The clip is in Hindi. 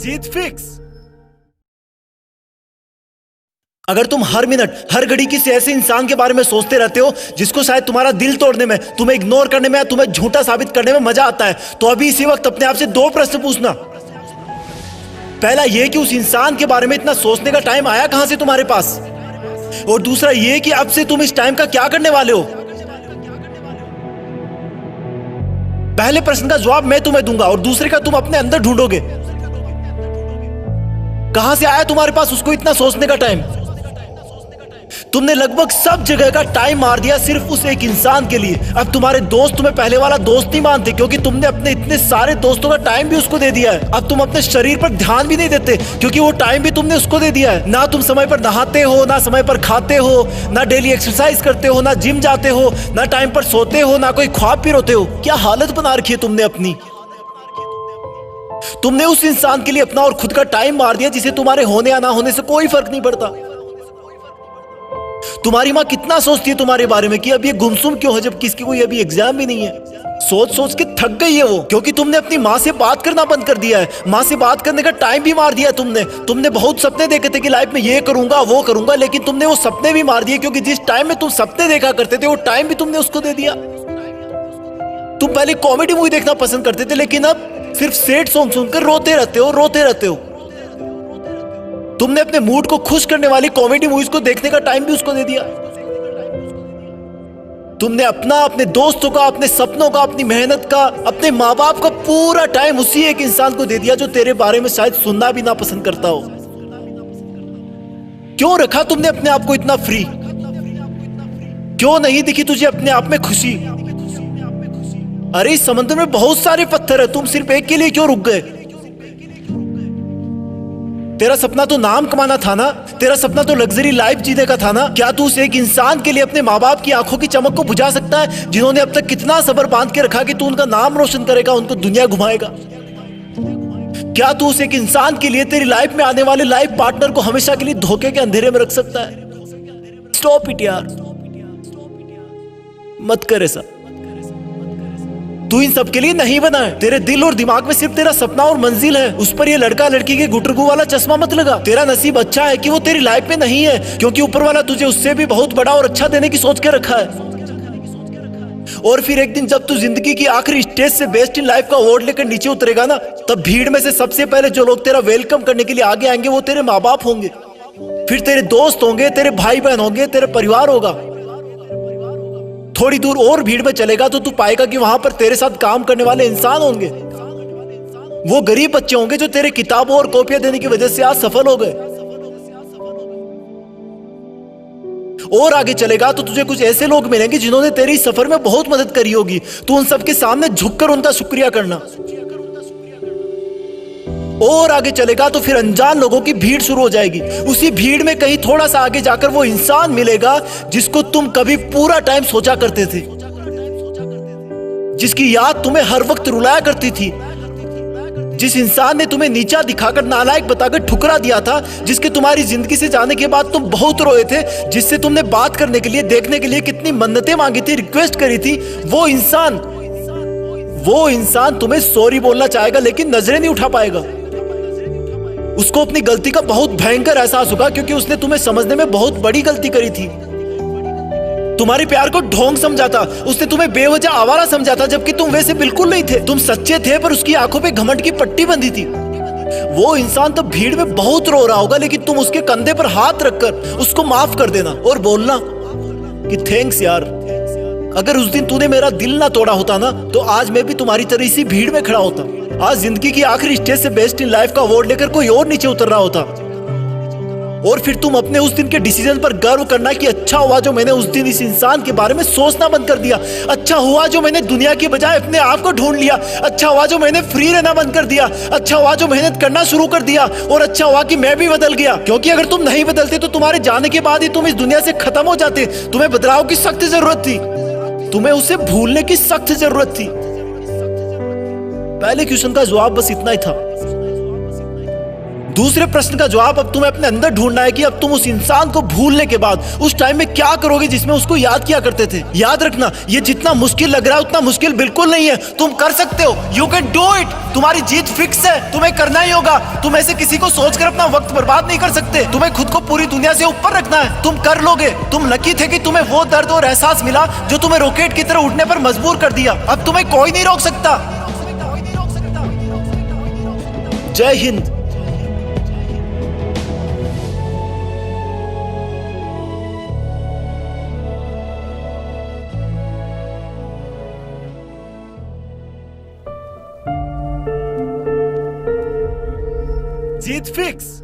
जीत फिक्स। अगर तुम हर मिनट हर घड़ी किसी ऐसे इंसान के बारे में सोचते रहते हो जिसको शायद तुम्हारा दिल तोड़ने में, तुम्हें इग्नोर करने में, तुम्हें झूठा साबित करने में मजा आता है, तो अभी इसी वक्त अपने आप से दो प्रश्न पूछना। पहला ये कि उस इंसान के बारे में इतना सोचने का टाइम आया कहां से तुम्हारे पास, और दूसरा ये कि अब से तुम इस टाइम का क्या करने वाले हो। पहले प्रश्न का जवाब मैं तुम्हें दूंगा और दूसरे का तुम अपने अंदर ढूंढोगे। कहां से आया तुम्हारे पास उसको इतना सोचने का टाइम। तुमने लगभग सब जगह का टाइम मार दिया सिर्फ उस एक इंसान के लिए। अब तुम्हारे दोस्त तुम्हें पहले वाला दोस्त नहीं मानते क्योंकि तुमने अपने इतने सारे दोस्तों का टाइम भी उसको दे दिया है। अब तुम अपने शरीर पर ध्यान भी नहीं देते क्योंकि वो टाइम भी तुमने उसको दे दिया है। ना तुम समय पर नहाते हो, ना समय पर खाते हो, ना डेली एक्सरसाइज करते हो, ना जिम जाते हो, ना टाइम पर सोते हो, ना कोई ख्वाब भी रोते हो। क्या हालत बना रखी है तुमने अपनी। तुमने उस इंसान के लिए अपना और खुद का टाइम मार दिया जिसे तुम्हारे होने या ना होने से कोई फर्क नहीं पड़ता। तुम्हारी माँ कितना सोचती है तुम्हारे बारे में कि अब ये गुमसुम क्यों है जबकि इसकी कोई अभी एग्जाम भी नहीं है। सोच सोच के थक गई है वो, क्योंकि तुमने अपनी माँ से बात करना बंद कर दिया है। माँ से बात करने का टाइम भी मार दिया है तुमने बहुत सपने देखे थे कि लाइफ में ये करूंगा वो करूंगा, लेकिन तुमने वो सपने भी मार दिए क्योंकि जिस टाइम में तुम सपने देखा करते थे वो टाइम भी तुमने उसको दे दिया। तुम पहले कॉमेडी मूवी देखना पसंद करते थे लेकिन अब सिर्फ सैड सॉन्ग सुनकर रोते रहते हो। तुमने अपने मूड को खुश करने वाली कॉमेडी मूवीज को देखने का टाइम भी उसको दे दिया। तुमने अपना, अपने दोस्तों का, अपने सपनों का, अपनी मेहनत का, अपने माँ बाप का पूरा टाइम उसी एक इंसान को दे दिया जो तेरे बारे में शायद सुनना भी ना पसंद करता हो। क्यों रखा तुमने अपने आप को इतना फ्री। क्यों नहीं दिखी तुझे अपने आप में खुशी। अरे इस समंदर में बहुत सारे पत्थर है, तुम सिर्फ एक के लिए क्यों रुक गए। तेरा सपना तो नाम कमाना था ना, तेरा सपना तो लग्जरी लाइफ जीने का था ना। क्या तू उस एक इंसान के लिए अपने माँ बाप की आंखों की चमक को बुझा सकता है जिन्होंने अब तक कितना सब्र बांध के रखा कि तू उनका नाम रोशन करेगा, उनको दुनिया घुमाएगा। क्या तू उस एक इंसान के लिए तेरी लाइफ में आने वाले लाइफ पार्टनर को हमेशा के लिए धोखे के अंधेरे में रख सकता है। स्टॉप इट यार, मत कर ऐसा। तू इन सब के लिए नहीं बना है। तेरे दिल और दिमाग में सिर्फ तेरा सपना और मंजिल है। उस पर ये लड़का लड़की के गुटरगू वाला चश्मा मत लगा। तेरा नसीब अच्छा है कि वो तेरी लाइफ में नहीं है, क्योंकि ऊपर वाला तुझे उससे भी बहुत बड़ा और अच्छा देने की सोच के रखा है। और फिर एक दिन जब तू जिंदगी की आखिरी स्टेज से बेस्ट इन लाइफ का अवार्ड लेकर नीचे उतरेगा ना, तब भीड़ में से सबसे पहले जो लोग तेरा वेलकम करने के लिए आगे आएंगे वो तेरे माँ बाप होंगे, फिर तेरे दोस्त होंगे, तेरे भाई बहन होंगे, तेरे परिवार होगा। थोड़ी दूर और भीड़ में चलेगा तो तू पाएगा कि वहां पर तेरे साथ काम करने वाले इंसान होंगे। वो गरीब बच्चे होंगे जो तेरे किताबों और कॉपियां देने की वजह से आज सफल हो गए। और आगे चलेगा तो तुझे कुछ ऐसे लोग मिलेंगे जिन्होंने तेरी सफर में बहुत मदद करी होगी। तू उन सबके सामने झुककर उनका शुक्रिया करना। और आगे चलेगा तो फिर अनजान लोगों की भीड़ शुरू हो जाएगी। उसी भीड़ में कहीं थोड़ा सा आगे जाकर वो इंसान मिलेगा जिसको तुम कभी पूरा टाइम सोचा करते थे, जिसकी याद तुम्हें हर वक्त रुलाया करती थी, जिस इंसान ने तुम्हें नीचा दिखाकर, नालायक बताकर ठुकरा दिया था, जिसके तुम्हारी जिंदगी से जाने के बाद तुम बहुत रोए थे, जिससे तुमने बात करने के लिए, देखने के लिए कितनी मन्नतें मांगी थी, रिक्वेस्ट करी थी। वो इंसान तुम्हें सॉरी बोलना चाहेगा लेकिन नजरें नहीं उठा पाएगा। उसको अपनी गलती का बहुत भयंकर एहसास होगा क्योंकि उसने तुम्हें समझने में बहुत बड़ी गलती करी थी। तुम्हारे प्यार को ढोंग समझा था, उसने तुम्हें बेवजह आवारा समझा था, जबकि तुम वैसे बिल्कुल नहीं थे। तुम सच्चे थे पर उसकी आंखों पे घमंड की पट्टी बंधी थी। वो इंसान तो भीड़ में बहुत रो रहा होगा लेकिन तुम उसके कंधे पर हाथ रखकर उसको माफ कर देना और बोलना कि थैंक्स यार, अगर उस दिन तूने मेरा दिल ना तोड़ा होता ना तो आज मैं भी तुम्हारी तरह इसी भीड़ में खड़ा होता। आज जिंदगी की आखिरी स्टेज से बेस्ट इन लाइफ का अवार्ड लेकर कोई और नीचे उतर रहा होता। और फिर तुम अपने उस दिन के डिसीजन पर गर्व करना कि अच्छा हुआ जो मैंने उस दिन इस इंसान के बारे में सोचना बंद कर दिया। अच्छा हुआ जो मैंने दुनिया की बजाय अपने आप को ढूंढ लिया। अच्छा हुआ जो मैंने फ्री रहना बंद कर दिया। अच्छा हुआ जो मेहनत करना शुरू कर दिया। और अच्छा हुआ कि मैं भी बदल गया, क्योंकि अगर तुम नहीं बदलते तो तुम्हारे जाने के बाद ही तुम इस दुनिया से खत्म हो जाते। तुम्हें बदलाव की सख्त जरूरत थी, तुम्हें उसे भूलने की सख्त जरूरत थी। पहले क्वेश्चन का जवाब बस इतना ही था। दूसरे प्रश्न का जवाब अब तुम्हें अपने अंदर ढूंढना है कि अब तुम उस इंसान को भूलने के बाद उस टाइम में क्या करोगे जिसमें उसको याद किया करते थे। याद रखना, ये जितना मुश्किल लग रहा है उतना मुश्किल बिल्कुल नहीं है। तुम कर सकते हो। You can do it. तुम्हारी जीत फिक्स है, तुम्हें करना ही होगा। तुम ऐसे किसी को सोचकर अपना वक्त बर्बाद नहीं कर सकते। तुम्हें खुद को पूरी दुनिया से ऊपर रखना है। तुम कर लोगे। तुम लकी थे कि तुम्हें वो दर्द और एहसास मिला जो तुम्हें रॉकेट की तरह उठने पर मजबूर कर दिया। अब तुम्हें कोई नहीं रोक सकता। जय हिंद। जीत फिक्स।